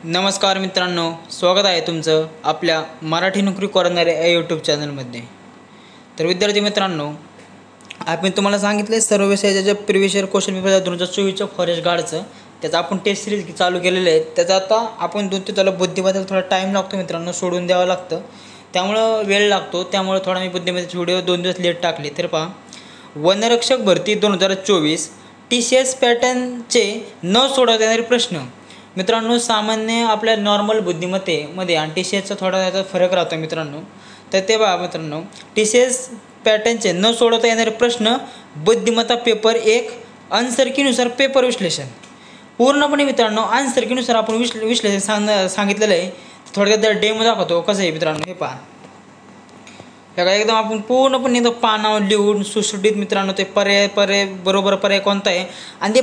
नमस्कार मित्रांनो, स्वागत आहे तुमचं आपल्या मराठी नोकरी कॉर्नर या यूट्यूब चॅनलमध्ये। तर विद्यार्थी मित्रांनो, आपण तुम्हाला सांगितले सर्व विषयाचे जे प्रिव्हियस इयर क्वेश्चन पेपर 2024च्या फॉरेस्ट गार्डचं त्याचा आपण टेस्ट सिरीज चालू केलेले आहे। त्याचा आता आपण त्याला बुद्धिबद्दल थोडा टाइम लागतो मित्रांनो, सोडून द्यावं लागतं, त्यामुळे वेळ लागतो, त्यामुळे थोडा मी बुद्धिबद्दल व्हिडिओ 2 दिवस लेट टाकले। तर पहा, वनरक्षक भरती 2024 TCS पॅटर्नचे न सोडवता येणारे प्रश्न। मित्रांनो, सामान्य आपल्या नॉर्मल बुद्धिमत्तेमध्ये आणि TCSचा थोडा याचा फरक राहतो मित्रांनो। तर ते बघा मित्रांनो, TCS पॅटर्नचे न सोडवता येणारे प्रश्न बुद्धिमत्ता पेपर 1 आन्सर पेपर विश्लेषण पूर्णपणे मित्रांनो आन्सर कीनुसार आपण विश्लेषण सांगितलेलं आहे। थोडक्यात डेमो दाखवतो कसं आहे मित्रांनो। हे पहा, बघा एकदम आपण पूर्णपणे एकदम पानावर लिहून सुशोभित मित्रांनो ते पर्याय बरोबर पर्याय कोणता आहे आणि ते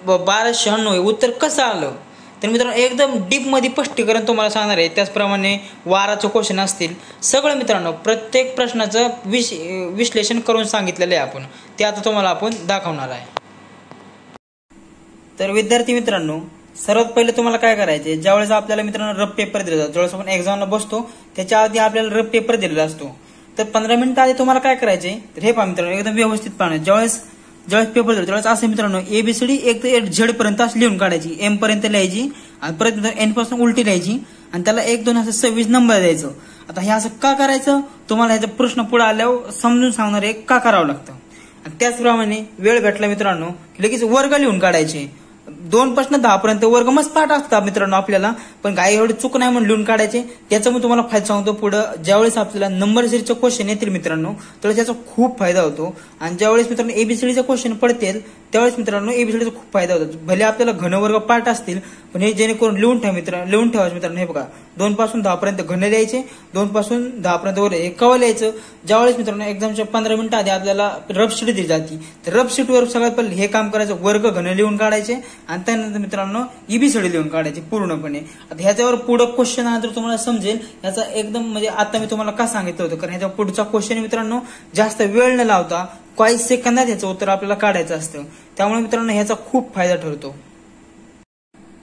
1296 उत्तर कसं आलं। तर मित्रांनो एकदम डीपमध्ये स्पष्टीकरण तुम्हाला सांगणार आहे। त्याचप्रमाणे वाराचे क्वेश्चन असतील, सगळं मित्रांनो प्रत्येक प्रश्नाचं विश्लेषण करून सांगितलेलं आहे आपण, ते आता तुम्हाला आपण दाखवणार आहे। तर विद्यार्थी मित्रांनो, सर्वात पहिले तुम्हाला काय करायचे, ज्यावेळेस आपल्याला मित्रांनो रफ पेपर दिला जातो, ज्यावेळेस आपण एक्झामला बसतो त्याच्या आधी आपल्याला रफ पेपर दिलेला असतो, तर 15 मिनिटं आधी तुम्हाला काय करायचे, तर हे पहा मित्रांनो एकदम व्यवस्थित पाहणं। ज्यावेळेस पेपर दिला त्यावेळेस असं मित्रांनो ABCD 1 ते Z पर्यंत असं लिहून काढायची, M पर्यंत लिहायची आणि परत N पासून उलटी लिहायची आणि त्याला 1 2 असं 26 नंबर द्यायचं। आता हे असं का करायचं, तुम्हाला ह्याचा प्रश्न पुढे आल्यावर समजून सांगणार आहे का करावं लागतं। आणि त्याचप्रमाणे वेळ भेटला मित्रांनो लगेच वर्ग लिहून काढायचे, 2 पासून 10 पर्यंत वर्ग मस्त पाठ असतात मित्रांनो आपल्याला, पण काही एवढी चूक नाही म्हणून लिहून काढायचे। त्याच्यामुळे तुम्हाला फायदा सांगतो, पुढे ज्यावेळेस आपल्याला नंबर सिरीजचे क्वेश्चन येतील मित्रांनो तर त्याचा खूप फायदा होतो। आणि ज्यावेळेस मित्रांनो ABCDचे क्वेश्चन पडतील त्यावेळेस मित्रांनो ABCDचा खूप फायदा होतो। भले आपल्याला घनवर्ग पाठ असतील, पण हे जेणेकरून लिहून ठेवायचं मित्रांनो। हे बघा, 2 पासून 10 पर्यंत घन लिहायचे, 2 पासून 10 पर्यंत वर हे कवा लिहायचं। ज्यावेळेस मित्रांनो एक्झामच्या 15 मिनिटं आधी आपल्याला रफ शीट दिली जाते, तर रफ शीटवर सगळ्यात पहिले हे काम करायचं, वर्ग घन लिहून काढायचे आणि त्यानंतर मित्रांनो ABCD लिहून काढायची पूर्णपणे। आता ह्याच्यावर पुढे क्वेश्चन आल्यानंतर तुम्हाला समजेल याचा एकदम म्हणजे आता मी तुम्हाला का सांगितलं होतं, कारण ह्याच्या पुढचा क्वेश्चन मित्रांनो जास्त वेळ न लावता काही सेकंदात ह्याचं उत्तर आपल्याला काढायचं असतं, त्यामुळे मित्रांनो ह्याचा खूप फायदा ठरतो।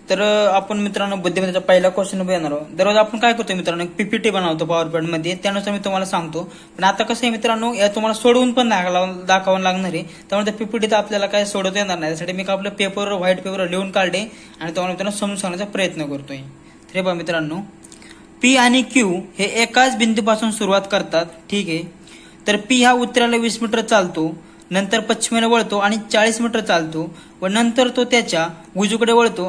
तर आपण मित्रांनो बुद्धिमत्तेचा पहिला क्वेश्चन बघणार आहोत। दररोज आपण काय करतो मित्रांनो, PPT बनवतो PowerPoint मध्ये, त्यानुसार मी तुम्हाला सांगतो। पण आता कसं आहे मित्रांनो, या तुम्हाला सोडवून पण दाखवावं लागणार आहे, त्यामुळे त्या PPT तर आपल्याला काय सोडवता येणार नाही। त्यासाठी मी आपल्या पेपरवर व्हाईट पेपरवर लिहून काढले आणि तुम्हाला मित्रांनो समजून सांगण्याचा प्रयत्न करतोय। तर हे बघा मित्रांनो, P आणि Q हे एकाच बिंदूपासून सुरुवात करतात, ठीक आहे। तर P हा उत्तराला 20 मीटर चालतो, नंतर पश्चिमेला वळतो आणि 40 मीटर चालतो व नंतर तो त्याच्या उजवीकडे वळतो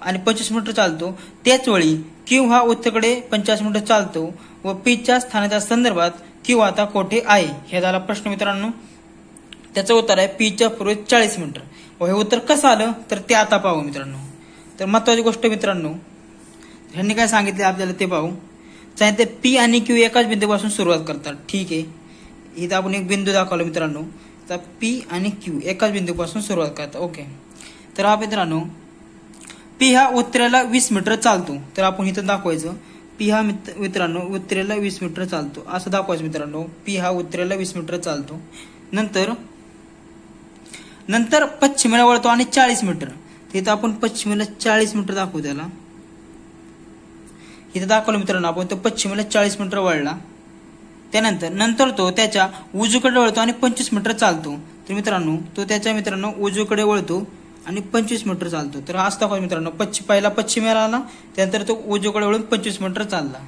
आणि 25 मीटर चालतो। त्याच वेळी Q हा उत्तरेकडे 50 मीटर चालतो व P च्या स्थानाच्या संदर्भात Q आता कोठे आहे, हे झाला प्रश्न मित्रांनो। त्याचं उत्तर आहे P च्या पूर्वेस 40 मीटर। व हे उत्तर कसं आलं तर ते आता पाहू मित्रांनो। तर महत्वाची गोष्ट मित्रांनो, ह्यांनी काय सांगितले आपल्याला ते पाहू। सांगितले P आणि Q एकाच बिंदूपासून सुरुवात करतात, ठीक आहे। इथं आपण एक बिंदू दाखवला मित्रांनो, तर P आणि Q एकाच बिंदूपासून सुरुवात करतात, ओके। तर हा मित्रांनो P हा उत्तरेला 20 मीटर चालतो, तर आपण इथं दाखवायचं P हा मित्रांनो उत्तरेला 20 मीटर चालतो असं दाखवायचं मित्रांनो। P हा उत्तरेला 20 मीटर चालतो, नंतर पश्चिमेला वळतो आणि 40 मीटर, तिथं आपण पश्चिमेला 40 मीटर दाखवू, त्याला इथं दाखवलं मित्रांनो आपण, तो पश्चिमेला 40 मीटर वळला। त्यानंतर तो त्याच्या उजवीकडे वळतो आणि 25 मीटर चालतो, तर मित्रांनो तो त्याच्या मित्रांनो उजवीकडे वळतो आणि 25 मीटर चालतो। तर असं दाखवा मित्रांनो, पहिला पश्चिमेला आला, त्यानंतर तो उजवीकडे वळून 25 मीटर चालला।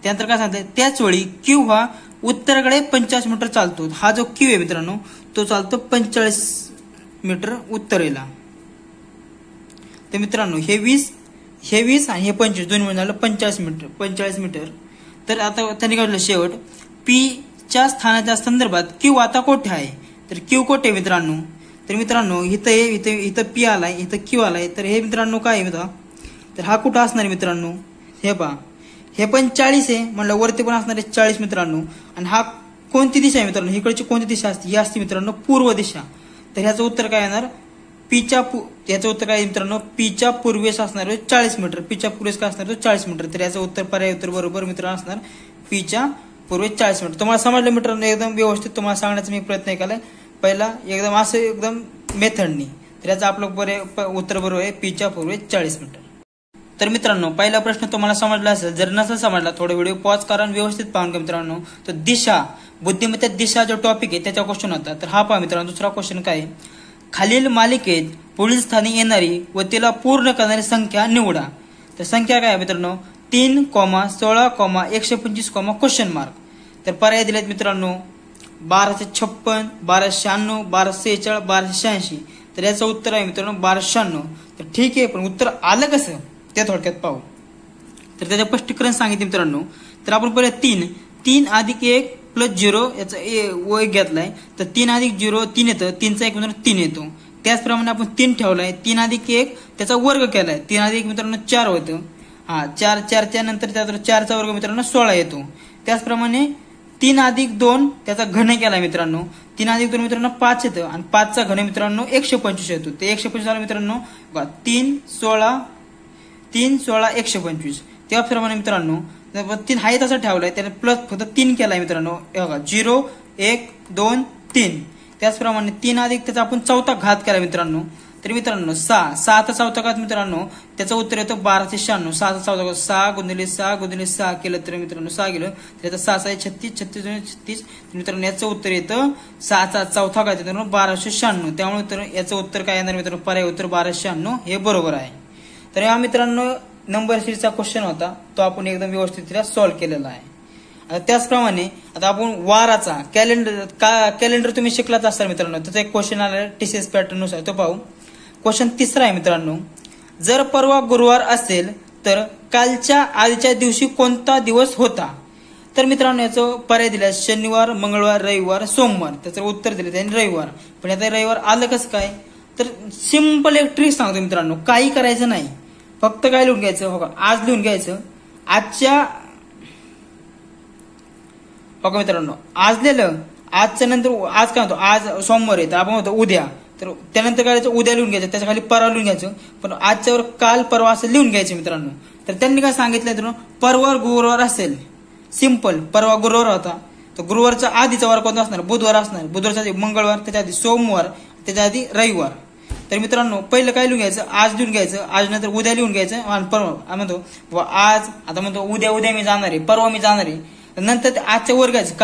त्यानंतर काय सांगते, त्याच वेळी Q हा उत्तरेकडे 50 मीटर चालतो। हा जो Q आहे मित्रांनो तो चालतो 45 मीटर उत्तरेला। तर मित्रांनो हे 20 आणि हे 25 दोन्ही मिळून झालं 45 मीटर। तर आता त्यांनी काढलं शेवट P च्या स्थानाच्या संदर्भात Q आता कोठे आहे, तर Q कोठे मित्रांनो, तर मित्रांनो इथं P आलाय, इथं Q आलाय, तर हे मित्रांनो काय आहे, तर हा कुठं असणार आहे मित्रांनो, हे पहा हे पण 40 आहे म्हणलं, वरती पण असणार आहे 40 मित्रांनो। आणि हा कोणती दिशा आहे मित्रांनो, इकडची कोणती दिशा असते, ही असते मित्रांनो पूर्व दिशा। तर ह्याचं उत्तर काय येणार, याचं उत्तर काय मित्रांनो, P च्या पूर्वेस असणार 40 मीटर, P च्या पूर्वेस काय असणार 40 मीटर। तर याचं उत्तर पर्याय उत्तर बरोबर मित्रांनो असणार P च्या पूर्वेस 40 मीटर। तुम्हाला समजलं मित्रांनो, एकदम व्यवस्थित तुम्हाला सांगण्याचा मी प्रयत्न केलाय, पहिला एकदम असं एकदम मेथडनी। तर याचं आपलं उत्तर बरोबर आहे P च्या पूर्वेस 40 मीटर। तर मित्रांनो पहिला प्रश्न तुम्हाला समजला असेल, जर नसेल समजला थोडा व्हिडिओ पॉज करा आणि व्यवस्थित पाहून घ्या मित्रांनो. तर दिशा, बुद्धिमत्ता दिशा जो टॉपिक आहे त्याचा क्वेश्चन होता. तर हा पहा मित्रांनो, दुसरा क्वेश्चन काय आहे, खालील मालिकेत पुढील स्थानी येणारी व तिला पूर्ण करणारी संख्या निवडा. तर संख्या काय आहे मित्रांनो, 3, 16, 125, क्वेश्चन मार्क. तर पर्याय दिलेत मित्रांनो 1256, 1296, 1246, 1286. तर याचं उत्तर आहे मित्रांनो 1296. तर ठीक आहे, पण उत्तर आलं कसं ते थोडक्यात पाहू. तर त्याचं स्पष्टीकरण सांगितलं मित्रांनो. तर आपण पहिले 3 अधिक 1 प्लस 0 याचा एक घेतलाय. तर 3 अधिक 0 3 येतं, 3चा 1 मित्रांनो 3 येतो. त्याचप्रमाणे आपण 3 ठेवलाय, 3 अधिक 1 त्याचा वर्ग केलाय, 3 अधिक मित्रांनो 4 होतं. 4च्या नंतर त्याचा 4चा वर्ग मित्रांनो 16 येतो. त्याचप्रमाणे 3 अधिक 2 त्याचा घन केलाय मित्रांनो, 3 अधिक 2 मित्रांनो 5 येतं आणि 5चा घन मित्रांनो 125 येतो. ते 125 आला मित्रांनो 3, 16, 125. त्याप्रमाणे मित्रांनो 3 हाय तसा ठेवलाय, त्याला प्लस फक्त 3 केलाय मित्रांनो, 0, 1, 2, 3. त्याचप्रमाणे 3 अधिक त्याचा आपण चौथा घात केला मित्रांनो. तर मित्रांनो 6चा चौथा घात मित्रांनो त्याचं उत्तर येतं 1296. 6चा चौथा घात 6 गुणिले 6 केलं तर मित्रांनो 6 गेलं तर याचा 6 आहे 36, 36 मित्रांनो याचं उत्तर येतं 6चा चौथा घात येतो 1296. त्यामुळे याचं उत्तर काय येणार मित्रांनो, पर्याय उत्तर 1296 हे बरोबर आहे. तर हा मित्रांनो नंबर सीरीजचा क्वेश्चन होता, तो आपण एकदम व्यवस्थित सॉल्व्ह केलेला आहे. आता त्याचप्रमाणे आता आपण वाराचा कॅलेंडर तुम्ही शिकलाच असाल मित्रांनो, त्याचा एक क्वेश्चन आला TCS पॅटर्न नुसार, तो पाहू. क्वेश्चन तिसरा आहे मित्रांनो, जर परवा गुरुवार असेल तर कालच्या आधीच्या दिवशी कोणता दिवस होता. तर मित्रांनो याचं पर्याय दिला शनिवार, मंगळवार, रविवार, सोमवार. त्याचं उत्तर दिलं त्यांनी रविवार. पण आता रविवार आलं कसं काय, तर सिंपल एक ट्रिक सांगतो मित्रांनो, काही करायचं नाही, फक्त काय लिहून घ्यायचं, हो का, आज लिहून घ्यायचं. बघा मित्रांनो आज लिहिलं, आजच्या नंतर आज काय होतं, आज सोमवार आहे तर आपण होतं उद्या, तर त्यानंतर काय करायचं, उद्या लिहून घ्यायचं, त्याच्या खाली परवा लिहून घ्यायचं. पण आजच्यावर काल परवा असं लिहून घ्यायचं मित्रांनो. तर त्यांनी काय सांगितलं मित्रांनो, परवा गुरुवार असेल, सिंपल परवा गुरुवार होता, तर गुरुवारचा आधीचा वार कोणता असणार, बुधवार असणार, बुधवारच्या आधी मंगळवार, त्याच्या आधी सोमवार, त्याच्या आधी रविवार. तर मित्रांनो पहिलं काय लिहून घ्यायचं, आज लिहून घ्यायचं, आज नंतर उद्या लिहून घ्यायचं आणि परवा म्हणतो आज, आता म्हणतो उद्या मी जाणार आहे, परवा मी जाणार आहे. नंतर आजच्या वर घ्यायचं,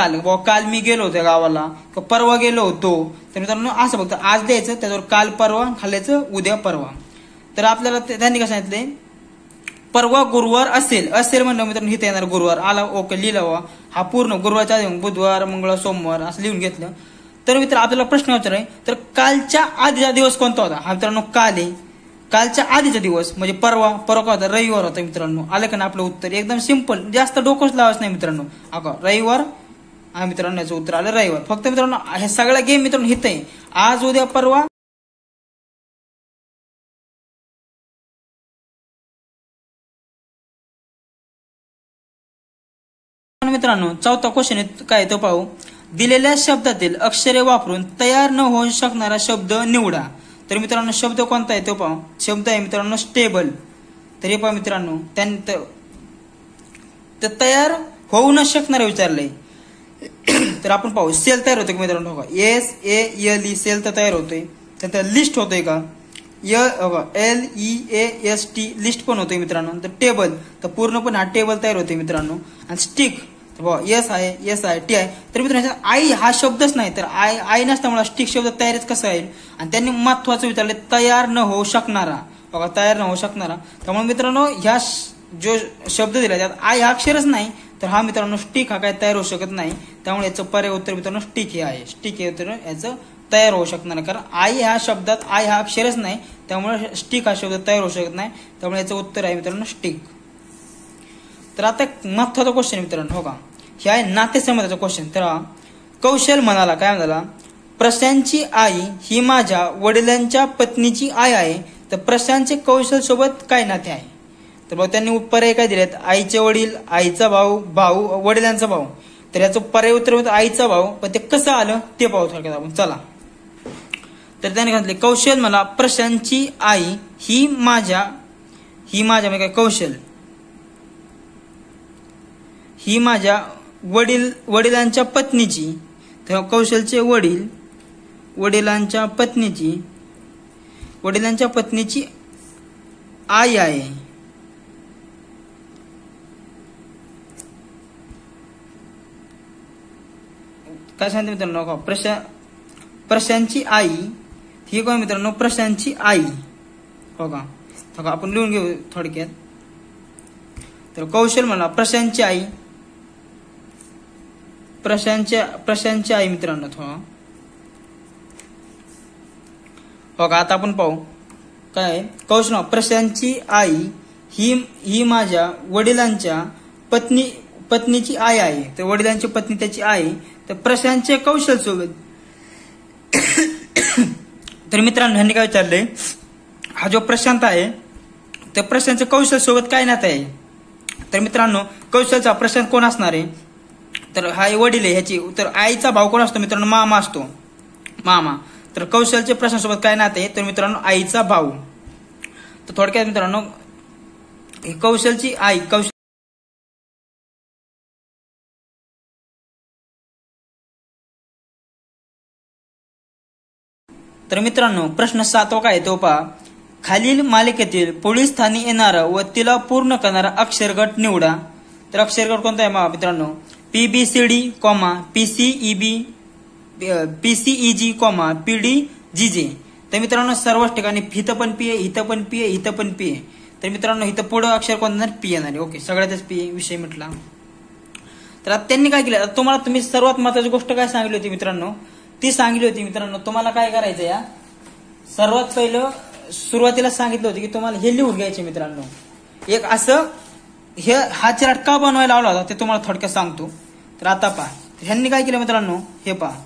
काल मी गेलो होतो गावाला, परवा गेलो होतो. तर मित्रांनो असं फक्त आज द्यायचं, त्याच्यावर काल परवा खाल्ल्याचं उद्या परवा. तर आपल्याला त्यांनी काय सांगितलंय, परवा गुरुवार असेल म्हणलं मित्रांनो इथे येणार गुरुवार आला, ओके लिहिला, हा पूर्ण गुरुवारच्या आधी बुधवार, मंगळवार, सोमवार असं लिहून घेतलं. तर मित्र आपल्याला प्रश्न विचार आहे, तर कालच्या आधीचा दिवस कोणता होता. हा मित्रांनो काल आहे, कालच्या आधीचा दिवस म्हणजे परवा काय होता, रविवार होता मित्रांनो. आलं का ना आपलं उत्तर, एकदम सिंपल, जास्त डोकंच लावायचं नाही मित्रांनो. रविवार, हा मित्रांनो याचं उत्तर आलं रविवार. फक्त मित्रांनो हे सगळा गेम मित्रांनो हित आहे, आज उद्या परवा. मित्रांनो चौथा क्वेश्चन काय तो पाहू. दिलेल्या शब्दातील अक्षरे वापरून तयार न होऊ शकणारा शब्द निवडा. तर मित्रांनो शब्द कोणता आहे तो पाहू. शब्द आहे मित्रांनो स्टेबल. तर हे पहा मित्रांनो त्यानंतर तयार होऊ न शकणारे विचारलंय. तर आपण पाहू सेल तयार होतोय मित्रांनो, SALE सेल तर तयार होतोय. त्यानंतर लिस्ट होतोय का, LEAST लिस्ट पण होतोय मित्रांनो. तर टेबल, तर पूर्णपणे हा टेबल तयार होतोय मित्रांनो. आणि स्टिक S आहे T आहे. तर मित्रांनो आई हा शब्दच नाही, तर आई नसल्यामुळे स्टिक शब्द तयारच कसं आहे. आणि त्यांनी महत्वाचं विचारले तयार न होऊ शकणारा, तयार न होऊ शकणारा. त्यामुळे मित्रांनो ह्या जो शब्द दिला त्यात आई हा अक्षरच नाही, तर हा मित्रांनो स्टिक हा काय तयार होऊ शकत नाही. त्यामुळे याचं पर्याय उत्तर मित्रांनो स्टिक हे आहे. स्टिक हे उत्तर याचं तयार होऊ शकणार नाही, कारण आई ह्या शब्दात आई हा अक्षरच नाही, त्यामुळे स्टिक हा शब्द तयार होऊ शकत नाही. त्यामुळे याचं उत्तर आहे मित्रांनो स्टिक. तर आता महत्वाचा क्वेश्चन मित्रांनो, हे आहे नातेसंबंधाचा क्वेश्चन. तर कौशल म्हणाला, काय म्हणाला, प्रशांतची आई ही माझ्या वडिलांच्या पत्नीची आई आहे, तर प्रशांतचे कौशल सोबत काय नाते आहे. तर बघ त्यांनी पर्याय काय दिलेत, आईचे वडील, आईचा भाऊ, वडिलांचा भाऊ. तर याचं पर्याय उत्तर होतं आईचा भाऊ. पण ते कसं आलं ते पाहू थोडक्यात आपण, चला. तर त्याने घातले कौशल मला प्रशांतची आई ही माझ्या म्हणजे काय कौशल ही माझ्या वडिलांच्या पत्नीची. तर कौशलचे वडिलांच्या पत्नीची आई आहे. काय सांगते मित्रांनो, प्रशांतची आई ही कोण मित्रांनो, प्रशांतची आई. हो का, आपण लिहून घेऊ थोडक्यात. तर कौशल म्हणा प्रशांतची आई, प्रशांतची आई मित्रांनो. हो का, आता आपण पाहू काय कौशल. प्रशांतची आई ही माझ्या वडिलांच्या पत्नीची आई आहे. तर वडिलांची पत्नी त्याची आई. तर प्रशांतचे कौशल सोबत. तर मित्रांनो ह्यांनी काय विचारलंय, हा जो प्रशांत आहे तर प्रशांतच्या कौशल सोबत काय नातं आहे. तर मित्रांनो कौशलचा प्रशांत कोण असणार आहे, तर हा वडील आहे ह्याची. तर आईचा भाऊ कोण असतो मित्रांनो, मामा असतो, मामा. तर कौशलचे प्रशांत सोबत काय नातं आहे, तर मित्रांनो आईचा भाऊ. तर थोडक्यात मित्रांनो कौशलची आई तर मित्रांनो प्रश्न 7 काय तो पहा. खालील मालिकेतील पुढील स्थानी येणारा व तिला पूर्ण करणारा अक्षरगट निवडा. तर अक्षरगट कोणता आहे मित्रांनो, PBCD, PCEG, PDGJ. तर मित्रांनो सर्वच ठिकाणी हिथं पण P आहे, हिथं पण P आहे, हिथं पण P आहे. तर मित्रांनो इथं पुढं अक्षर कोणतं येणार, P येणार आहे. ओके, सगळ्यातच P विषय म्हटला. तर आता त्यांनी काय केलं, तुम्ही सर्वात महत्वाची गोष्ट काय सांगितली होती मित्रांनो, ती सांगितली होती मित्रांनो तुम्हाला काय करायचं, या सर्वात पहिलं सुरुवातीला सांगितलं होतं की तुम्हाला हे लिहून घ्यायचे मित्रांनो. एक असं हा चार्ट का बनवायला लावला होता ते तुम्हाला थोडक्यात सांगतो. तर आता पहा ह्यांनी काय केलं मित्रांनो, हे पहा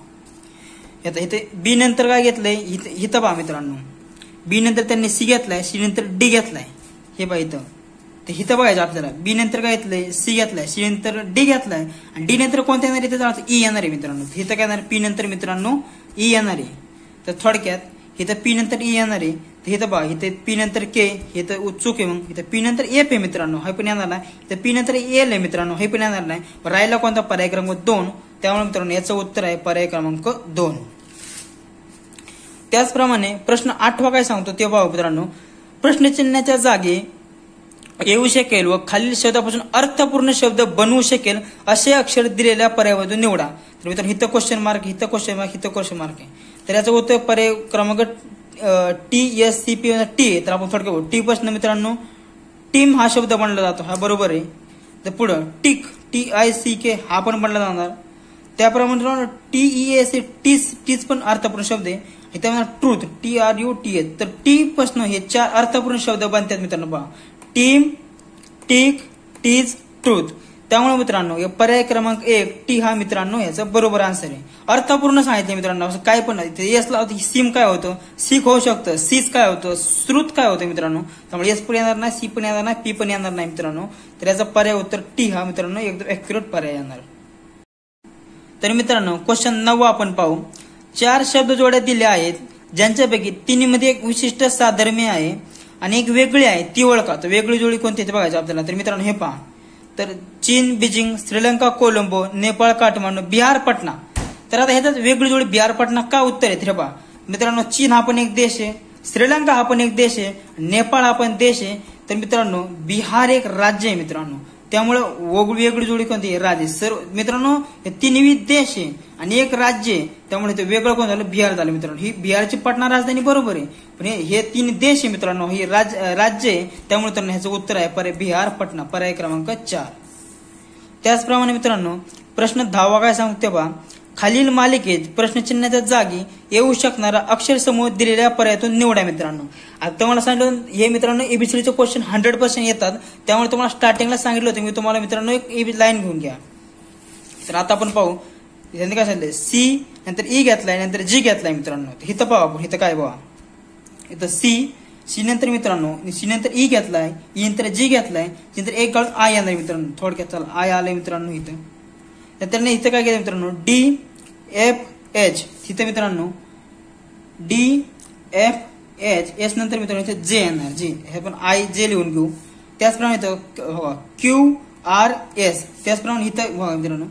इथे बी नंतर काय घेतलंय, इथं पहा मित्रांनो, बी नंतर त्यांनी सी घेतलाय, सी नंतर डी घेतलाय. हे पहा इथं, तर इथं बघायचं आपल्याला, बी नंतर काय घेतलंय, सी घेतलाय, सी नंतर डी घेतलाय, आणि डी नंतर कोणत्या येणार इथं, ई येणार आहे मित्रांनो. इथं काय येणार, पी नंतर मित्रांनो ई येणार आहे. तर थोडक्यात इथं पी नंतर ई येणार आहे. तर इथं बघा, इथे पी नंतर के, हे तर चूक आहे. मग इथं पी नंतर एफ आहे मित्रांनो, हे पण येणार नाही. इथं पी नंतर एल आहे मित्रांनो, हे पण येणार नाही. राहिला कोणता, पर्याय क्रमांक 2. त्यामुळे मित्रांनो याचं उत्तर आहे पर्याय क्रमांक 2. त्याचप्रमाणे प्रश्न 8 काय सांगतो ते बघा मित्रांनो. प्रश्नचिन्हाच्या जागी येऊ शकेल व खालील शब्दापासून अर्थपूर्ण शब्द बनवू शकेल असे अक्षर दिलेल्या पर्यायामधून निवडा. तर मित्रांनो इथं क्वेश्चन मार्क, इथं क्वेश्चन मार्क, इथं क्वेश्चन मार्क आहे. तर याचं उत्तर पर्याय क्रमांक TSCP टी आहे. तर आपण थोडक्यात टी पासून मित्रांनो टीम हा शब्द बनला जातो, हा बरोबर आहे. तर पुढं टिक, TICK हा पण बनला जाणार. त्याप्रमाणे TEAC टीच पण अर्थपूर्ण शब्द आहे. इथे ट्रूथ, TRUTH. तर टी पासून हे 4 अर्थपूर्ण शब्द बनतात मित्रांनो. पहा, टीम, टिक, टीज, ट्रूथ. त्यामुळे मित्रांनो पर्याय क्रमांक 1 टी हा मित्रांनो याचा बरोबर आन्सर आहे. अर्थपूर्ण सांगितले मित्रांनो, असं काय पण नाही. एसला सिम काय होतं, सीक होऊ शकतं, सीज काय होतं, श्रुत काय होतं मित्रांनो. त्यामुळे एस पण येणार नाही, सी पण येणार नाही, पी पण येणार नाही मित्रांनो. तर याचा पर्याय उत्तर टी हा मित्रांनो एकदम ऍक्युरेट पर्याय येणार. तर मित्रांनो क्वेश्चन 9 आपण पाहू. 4 शब्द जोड्या दिल्या आहेत ज्यांच्यापैकी 3 मध्ये एक विशिष्ट साधर्म्य आहे आणि एक वेगळी आहे, ती ओळखा. तर वेगळी जोडी कोणती ते बघायचं आपल्याला. तर मित्रांनो हे पहा, तर चीन बीजिंग, श्रीलंका कोलंबो, नेपाळ काठमांडू, बिहार पटना. तर आता ह्याच्यात वेगळी जोडी बिहार पटना का उत्तर आहे. हे पहा मित्रांनो, चीन हा पण एक देश आहे, श्रीलंका हा पण एक देश आहे, नेपाळ हा पण देश आहे. तर मित्रांनो बिहार एक राज्य आहे मित्रांनो. त्यामुळे वेगळी जोडी कोणती, राज्य. सर्व मित्रांनो हे 3 देश आहे आणि एक राज्य आहे. त्यामुळे ते वेगळं कोण झालं, बिहार झालं मित्रांनो. ही बिहारची पटना राजधानी बरोबर आहे, पण हे 3 देश आहे मित्रांनो, हे राज्य आहे. त्यामुळे तर ह्याचं उत्तर आहे पर्याय बिहार पटना, पर्याय क्रमांक 4. त्याचप्रमाणे मित्रांनो प्रश्न 10 काय सांगतो पहा. खालील मालिकेत प्रश्नचिन्हाच्या जागी येऊ शकणारा अक्षर समूह दिलेल्या पर्यायातून निवडा मित्रांनो. आता तुम्हाला सांगितलं हे मित्रांनो एबीसीडीचे क्वेश्चन 100% येतात. त्यामुळे तुम्हाला स्टार्टिंगला सांगितलं होतं मी तुम्हाला मित्रांनो एक लाईन घेऊन घ्या. तर आता आपण पाहू त्यांनी काय सांगितलं, सी नंतर ई घेतलाय, नंतर जी घेतलाय मित्रांनो. इथं पाहू आपण, इथं काय बघा, इथं सी नंतर मित्रांनो सी नंतर ई घेतलाय, ई नंतर जी घेतलाय, नंतर एक काढून आय येणार मित्रांनो. थोडक्यात चला आय आलंय मित्रांनो. इथं इथं काय केलं मित्रांनो, DFH. इथं मित्रांनो DFH, एस नंतर मित्रांनो इथे जे येणार, जी. हे पण आय जे लिहून घेऊ. त्याचप्रमाणे इथं QRS. त्याचप्रमाणे इथं बघा मित्रांनो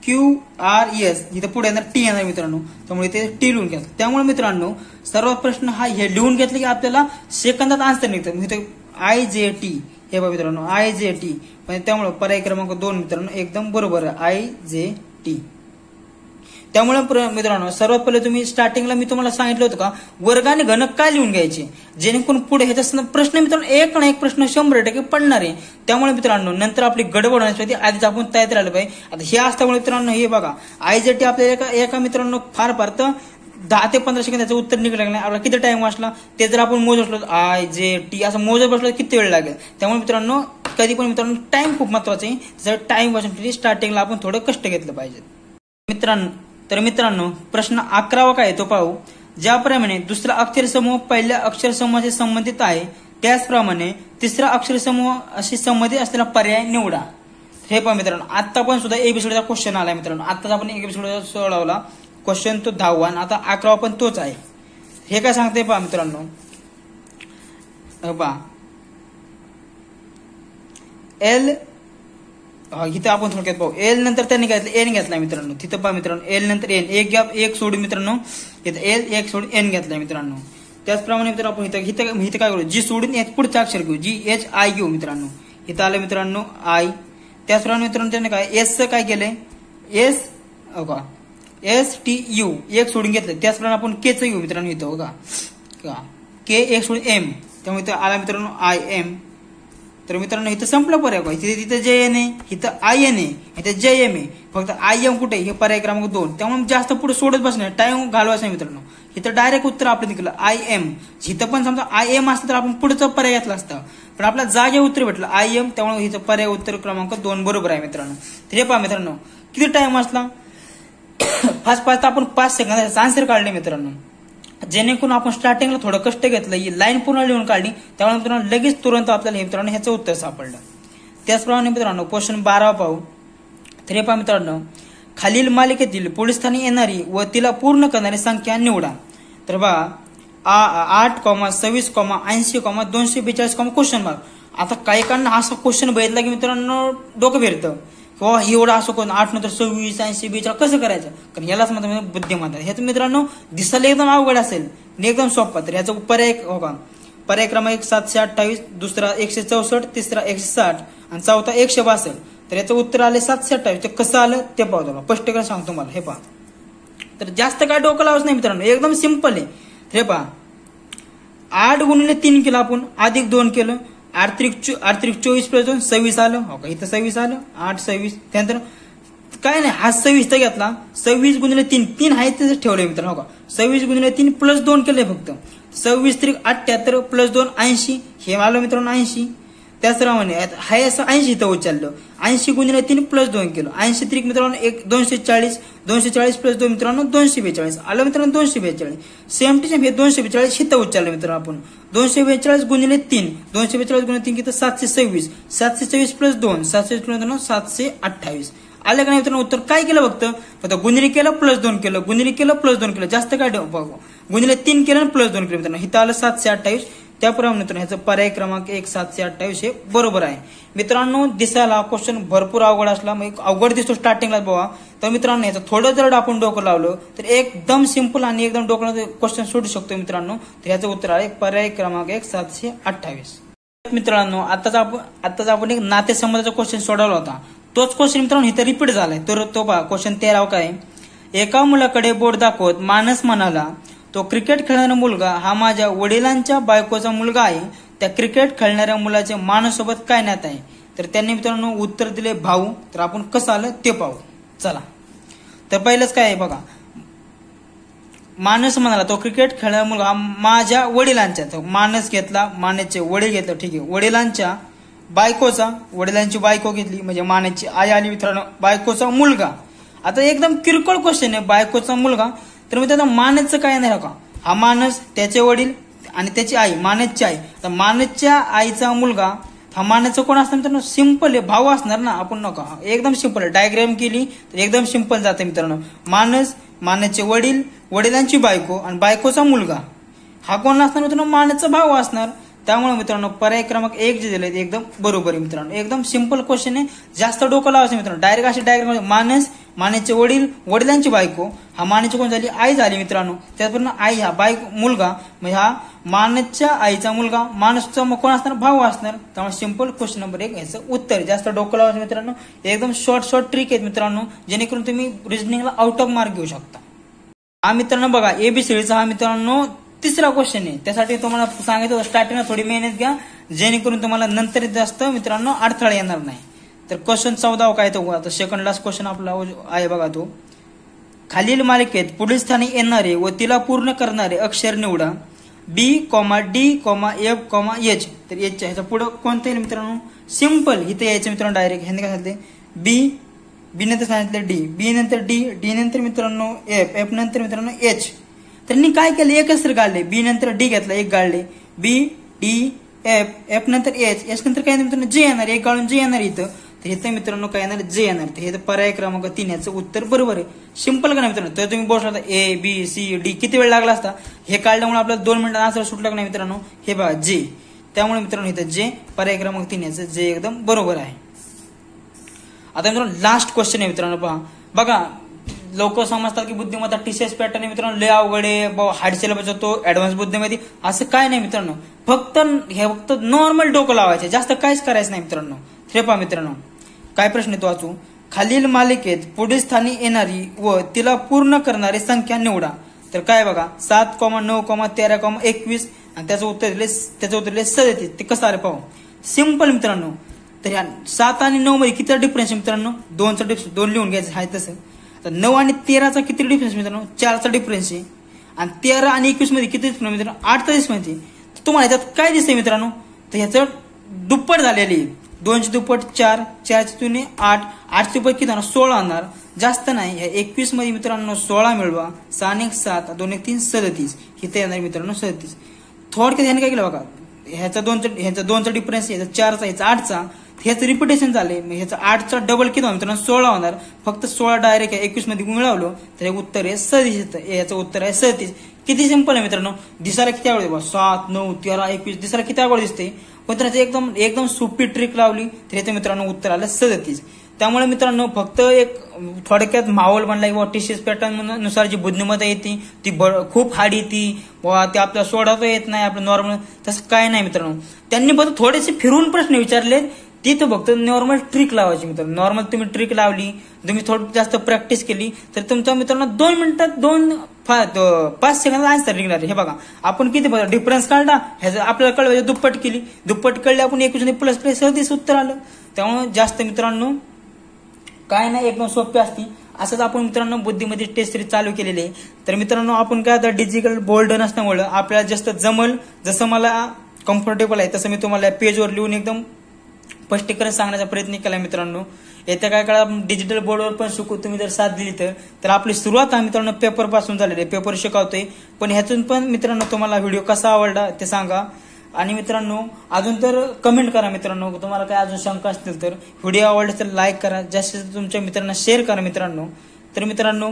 QRS. इथं पुढे येणार टी येणार मित्रांनो. त्यामुळे इथे टी लिहून घ्या. त्यामुळे मित्रांनो सर्व प्रश्न हा हे लिहून घेतले की आपल्याला सेकंदात आन्सर निघतं. इथे IJT हे बघा मित्रांनो IJT, म्हणजे त्यामुळे पर्याय क्रमांक 2 मित्रांनो एकदम बरोबर आहे IJT. त्यामुळे मित्रांनो सर्वात पहिले तुम्ही स्टार्टिंगला मी तुम्हाला सांगितलं होतं का वर्गाने घन काय लिहून घ्यायचे, जेणेकरून पुढे ह्याच्या प्रश्न मित्रांनो एक ना एक प्रश्न 100% पडणार आहे. त्यामुळे मित्रांनो नंतर आपली गडबड होण्यासाठी आधीच आपण तयार राहिलं पाहिजे. आता हे असल्यामुळे मित्रांनो हे बघा IJT आपल्याला एका मित्रांनो फार तर 10 ते 15 सेकंद त्याचं उत्तर निघलं नाही. आपला किती टाइम वाचला ते जर आपण मोजत बसलो IJT असं मोजत बसलो किती वेळ लागेल. त्यामुळे मित्रांनो कधी पण मित्रांनो टाइम खूप महत्वाचा आहे. जर टाइम वाचण्यासाठी स्टार्टिंगला आपण थोडं कष्ट घेतलं पाहिजे. मित्रांनो प्रश्न 11वा काय तो पाहू. ज्याप्रमाणे दुसरा अक्षर समूह पहिल्या अक्षर समूहाशी संबंधित आहे त्याचप्रमाणे तिसरा अक्षर समूह अशी संबंधित असलेला पर्याय निवडा. हे पहा मित्रांनो आता पण सुद्धा एबीसीडीचा क्वेश्चन आलाय मित्रांनो. आताच आपण एबीसीडी सोडवला क्वेश्चन तो 10वा आणि आता 11वा पण तोच आहे. हे काय सांगते पहा मित्रांनो, पहा एल इथं आपण थोडक्यात पाहू. एल नंतर त्यांनी घेतलं एन घेतलाय मित्रांनो. तिथं पहा मित्रांनो एल नंतर एन एक गॅप एक सोडून मित्रांनो इथं एल एक सोडून एन घेतलाय मित्रांनो. त्याचप्रमाणे मित्रांनो आपण इथं काय करू जी सोडून पुढचं अक्षर घेऊ GHI घेऊ मित्रांनो. इथं आलं मित्रांनो आय. त्याचप्रमाणे मित्रांनो त्यांनी काय एस काय केलंय STU एक सोडून घेतलं. त्याचप्रमाणे आपण केच घेऊ मित्रांनो इथं बघा के एक सोडून एम, त्यामुळे इथं आला मित्रांनो IM. तर मित्रांनो इथं संपलं पर्याय बघा. तिथं JN आहे, इथं IN आहे, इथं JM आहे. फक्त IM कुठे हे पर्याय क्रमांक 2. त्यामुळे जास्त पुढे सोडत बसणार टाइम घालवायचा नाही मित्रांनो. इथं डायरेक्ट उत्तर आपलं निघलं IM. इथं पण समजा IM असतं तर आपण पुढचं पर्याय घेतला असता, पण आपल्या जागे उत्तर भेटलं IM. त्यामुळे इथं पर्याय उत्तर क्रमांक 2 बरोबर आहे मित्रांनो. तर हे पहा मित्रांनो किती टाइम वाचला फास्ट आपण 5 सेकंदाचा आन्सर काढले मित्रांनो. जेणेकरून आपण स्टार्टिंगला थोडं कष्ट घेतलं, ही लाईन पूर्ण लिहून काढली, त्यामुळे मित्रांनो लगेच तुरंत आपल्याला हे मित्रांनो ह्याचं उत्तर सापडलं. त्याचप्रमाणे मित्रांनो क्वेश्चन 12 पाहू. तर हे पहा मित्रांनो खालील मालिकेतील पुढील स्थानी येणारी व तिला पूर्ण करणारी संख्या निवडा. तर बघा 8, 26, 80, 242 क्वेश्चन मार्क. आता काही काढणं असा क्वेश्चन बघितला की मित्रांनो डोकं फिरतं किंवा एवढं असं कोण 8 नंतर 26, 80, 42 कसं करायचं, कारण यालाच म्हणतात बुद्धिमत्ता. ह्याचं मित्रांनो दिसायला एकदम अवघड असेल एकदम सोपा. तर ह्याचा पर्याय क्रमांक 728, दुसरा 164, तिसरा 160 आणि चौथा 162. तर याचं उत्तर आले 728. ते कसं आलं ते पाहू तुला स्पष्ट सांगतो मला. हे पहा तर जास्त काय डोकं लावायचं नाही मित्रांनो, एकदम सिंपल आहे. हे पहा 8 गुणिले 3 केलं आपण, अधिक 2 केलं, आर्थिक 24 प्लस 2 26 आलं. हो का इथं 26 आलं 8 26. त्यानंतर काय नाही हा 26 तर घेतला, 26 गुणिले 3 आहे ते ठेवलंय मित्रांनो. हो का 26 गुणिले 3 प्लस 2 केलंय फक्त. 26 3 78 प्लस 2 80. हे आलं मित्रांनो 80. त्याचप्रमाणे हाय असं 80 इथं उचललं. 80 गुणिले 3 प्लस 2 केलं. 80 3 मित्रांनो 240. 240 प्लस 2 मित्रांनो 242 आलं मित्रांनो 242. सेम टू सेम हे 242 इथं उचललं मित्रांनो आपण. 242 गुणिले 3 242 गुणिले 3 किती 726. 726 प्लस 2 726 मित्रांनो 728 आलं का नाही मित्रांनो उत्तर. काय केलं फक्त गुणिले केलं प्लस 2 केलं, गुणिले केलं प्लस 2 केलं, जास्त काय गुणिले 3 केलं प्लस 2 केलं मित्रांनो. इथं आलं 728. त्याप्रमाणे मित्रांनो ह्याचं पर्याय क्रमांक 1 728 हे बरोबर आहे मित्रांनो. दिसायला क्वेश्चन भरपूर अवघड असला मग अवघड दिसतो स्टार्टिंगला बघा. तर मित्रांनो ह्याचं थोडं जर आपण डोकं लावलं तर एकदम सिंपल आणि एकदम डोकं क्वेश्चन सोडू शकतो मित्रांनो. तर ह्याचं उत्तर आहे पर्याय क्रमांक 1 728. मित्रांनो आताच आपण एक नातेसंबंधाचा क्वेश्चन सोडवला होता. तोच क्वेश्चन मित्रांनो इथं रिपीट झालाय. तर तो पहा क्वेश्चन 13 काय. एका मुलाकडे बोट दाखवत मानस म्हणाला, तो क्रिकेट खेळणारा मुलगा हा माझ्या वडिलांच्या बायकोचा मुलगा आहे. त्या क्रिकेट खेळणाऱ्या मुलाचे मानससोबत काय नातं आहे. तर त्यांनी मित्रांनो उत्तर दिले भाऊ. तर आपण कसं आलं ते पाहू चला. तर पहिलंच काय आहे बघा, मानस म्हणाला तो क्रिकेट खेळणारा मुलगा माझ्या वडिलांच्या. तर मानस घेतला, मानसचे वडील घेतलं ठीक आहे. वडिलांच्या बायकोचा, वडिलांची बायको घेतली म्हणजे मानसची आई आली मित्रांनो. बायकोचा मुलगा, आता एकदम किरकोळ क्वेश्चन आहे बायकोचा मुलगा. तर मित्रांनो मानसचं काय नाही का, हा मानस त्याचे वडील आणि त्याची आई मानसची आई. तर मानसच्या आईचा मुलगा हा मानसचं कोण असतं मित्रांनो सिंपल आहे भाऊ असणार ना. आपण नका एकदम सिंपल डायग्राम केली तर एकदम सिंपल जाते मित्रांनो. मानसचे वडील, वडिलांची बायको आणि बायकोचा मुलगा हा कोण असणार मित्रांनो मानसचा भाऊ असणार. त्यामुळे मित्रांनो पर्याय क्रमांक 1 जे दिले एकदम बरोबर आहे मित्रांनो. एकदम सिंपल क्वेश्चन आहे, जास्त डोकं लावायचं मित्रांनो. डायरेक्ट अशी डायग्राम मानसचे वडील, वडिलांची बायको हा मानसची कोण झाली आई झाली मित्रांनो. त्याचबरोबर आई हा मुलगा म्हणजे हा मानसच्या आईचा मुलगा, मानसचा मग कोण असणार, भाऊ असणार. त्यामुळे सिंपल क्वेश्चन नंबर 1 याचं उत्तर. जास्त डोकं लावायचं मित्रांनो, एकदम शॉर्ट ट्रिक आहेत मित्रांनो, जेणेकरून तुम्ही रिजनिंगला आउट ऑफ मार्क घेऊ शकता. हा मित्रांनो बघा एबीसीडीचा हा मित्रांनो तिसरा क्वेश्चन आहे. त्यासाठी तुम्हाला सांगितलं स्टार्टिंगला थोडी मेहनत घ्या, जेणेकरून तुम्हाला नंतर जास्त मित्रांनो अडथळे येणार नाही. तर क्वेश्चन 14 काय तो आता सेकंड लास्ट क्वेश्चन आपला आहे बघा तो. खालील मालिकेत पुढील स्थानी येणारे व तिला पूर्ण करणारे अक्षर निवडा. बी, डी, एफ, एच. तर एचच्या ह्याच्या पुढे कोणतं येईल मित्रांनो, सिंपल इथे यायचं मित्रांनो डायरेक्ट. ह्यांनी काय सांगितले, बी नंतर सांगितलं डी, बी नंतर डी नंतर मित्रांनो एफ नंतर मित्रांनो एच. त्यांनी काय केलं, एकच तर गाळले, बी नंतर डी घेतला, एक गाळले, बी डी एफ नंतर एच नंतर काय मित्रांनो जे येणार, एक गाळून जे येणार इथं. तर इथं मित्रांनो काय येणार, जे येणार. तर हे पर्याय क्रमांक 3 याचं उत्तर बरोबर आहे. सिंपल का नाही मित्रांनो. तर तुम्ही बोलता ए बी सी डी किती वेळ लागला असता, हे काढल्यामुळे आपल्याला 2 मिनिटात आन्सर सुटलं का नाही मित्रांनो. हे बघा जे, त्यामुळे मित्रांनो इथं जे पर्याय क्रमांक 3 याचं जे एकदम बरोबर आहे. आता मित्रांनो लास्ट क्वेश्चन आहे मित्रांनो. बघा लोक समजतात की बुद्धिमत्ता टीसीएस पॅटर्न मित्रांनो लय अवघड आहे, हार्ड सिलेबस होतो, ऍडव्हान्स बुद्धिमत्ता. असं काय नाही मित्रांनो, फक्त नॉर्मल डोकं लावायचे, जास्त काहीच करायचं नाही मित्रांनो. हे पहा मित्रांनो काय प्रश्न येतो वाचू. खालील मालिकेत पुढील स्थानी येणारी व तिला पूर्ण करणारी संख्या निवडा. तर काय बघा 7, 9, 13, 21 आणि त्याचं उत्तर दिले 37. ते कसं आलं पाहू. सिंपल मित्रांनो. तर या 7 आणि 9 मध्ये किती डिफरन्स आहे मित्रांनो, 2चा डिफरन्स, 2 लिहून घ्यायचं आहे तसं. तर 9 आणि 13चा किती डिफरन्स मित्रांनो, 4चा डिफरन्स आहे. आणि 13 आणि 21 मध्ये किती डिफरन्स मित्रांनो, 8चा डिफरन्स आहे. तुम्हाला याच्यात काय दिसतंय मित्रांनो, तर ह्याचं दुप्पट झालेली आहे. 2ची दुप्पट 4, 4ची तुने 8, 8ची दुप्पट किती होणार 16 होणार, जास्त नाही. ह्या 21 मध्ये मित्रांनो 16 मिळवा, 6 आणि 7, 2 आणि 3 37. इथे येणार मित्रांनो 37. थोडक्यात ह्याने काय केलं बघा, ह्याचा 2चा डिफरन्स, ह्याचा 4चा, ह्याचा 8चा, ह्याचं रिपिटेशन झाले. ह्याचा 8चा डबल किती होणार मित्रांनो 16 होणार. फक्त 16 डायरेक्ट 21 मध्ये मिळवलं तर हे उत्तर आहे 37. याचं उत्तर आहे 37. किती सिंपल आहे मित्रांनो. दिसायला किती आवडते बघा, 7, 9, 13, 21 दिसायला किती आवड दिसते, पण त्याची एकदम सोपी ट्रिक लावली तर याचं मित्रांनो उत्तर आलं 37. त्यामुळे मित्रांनो फक्त एक थोडक्यात माहोल बनला किंवा टीसीएस पॅटर्न नुसार जी बुद्धिमत्ता येते ती खूप हार्ड येते, ते आपल्याला सोडवता येत नाही आपलं नॉर्मल, तसं काय नाही मित्रांनो. त्यांनी फक्त थोडेसे फिरून प्रश्न विचारले, तिथं फक्त नॉर्मल ट्रिक लावायची मित्रांनो. नॉर्मल तुम्ही ट्रिक लावली, तुम्ही थोडी जास्त प्रॅक्टिस केली तर तुमच्या मित्रांनो 2 मिनिटात 5 सेकंदात आन्सर निघणार. हे बघा आपण किती डिफरन्स काढला, ह्याचं आपल्याला कळवायचं, दुप्पट कळले आपण 21 प्लस 37 उत्तर आलं. त्यामुळे जास्त मित्रांनो काय नाही, एकदम सोपे असते. असंच आपण मित्रांनो बुद्धीमध्ये टेस्ट सिरीज चालू केलेली आहे. तर मित्रांनो आपण काय आता डिजिटल बोर्ड नसल्यामुळे आपल्याला जास्त जमल, जसं मला कम्फर्टेबल आहे तसं मी तुम्हाला पेजवर लिहून एकदम स्पष्टीकरण सांगण्याचा प्रयत्न केला मित्रांनो. येत्या काय काळात डिजिटल बोर्डवर पण शिकू, तुम्ही जर साथ दिली तर आपली सुरुवात मित्रांनो पेपर पासून झालेली आहे. पेपर शिकवतोय, पण ह्यातून पण मित्रांनो तुम्हाला व्हिडिओ कसा आवडला ते सांगा. आणि मित्रांनो अजून तर कमेंट करा मित्रांनो, तुम्हाला काय अजून शंका असतील तर. व्हिडिओ आवडले तर लाईक करा, जास्तीत तुमच्या मित्रांना शेअर करा मित्रांनो. तर मित्रांनो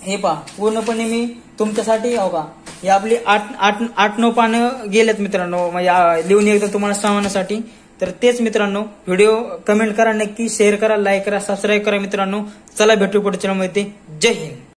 हे पहा पूर्णपणे मी तुमच्यासाठी का हे आपली 8-9 पानं गेलेत मित्रांनो, लिहून एकदा तुम्हाला सांगण्यासाठी. तर तेच मित्रांनो व्हिडिओ कमेंट करा, नक्की शेअर करा, लाईक करा, सबस्क्राईब करा मित्रांनो. चला भेटू पुढच्या चॅनलमध्ये. जय हिंद.